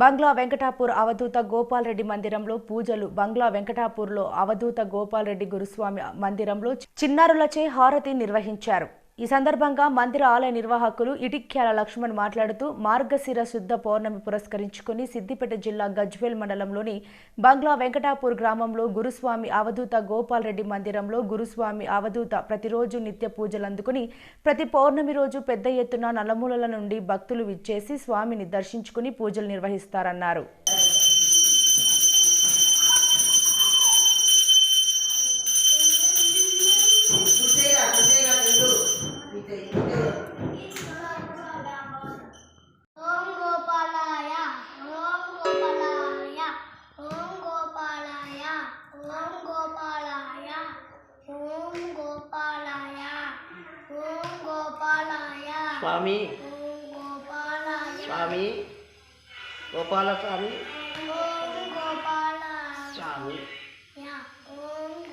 బంగ్లా వెంకటాపూర్ అవధూత గోపాల్ రెడ్డి మందిరంలో పూజలు. బంగ్లా వెంకటాపూర్లో అవధూత గోపాల్ రెడ్డి గురుస్వామి మందిరంలో చిన్నారులచే హారతి నిర్వహించారు. ఈ సందర్భంగా మందిర ఆలయ నిర్వాహకులు ఇటిక్యాల లక్ష్మణ్ మాట్లాడుతూ మార్గశిర శుద్ధ పౌర్ణమి పురస్కరించుకుని సిద్దిపేట జిల్లా గజ్వేల్ మండలంలోని బంగ్లా వెంకటాపూర్ గ్రామంలో గురుస్వామి అవధూత గోపాల్ రెడ్డి మందిరంలో గురుస్వామి అవధూత ప్రతిరోజు నిత్య పూజలు అందుకుని ప్రతి పౌర్ణమి రోజు పెద్ద ఎత్తున నలుమూలల నుండి భక్తులు విచ్చేసి స్వామిని దర్శించుకుని పూజలు నిర్వహిస్తారన్నారు. स्वामी स्वामी गोपाल स्वामी स्वामी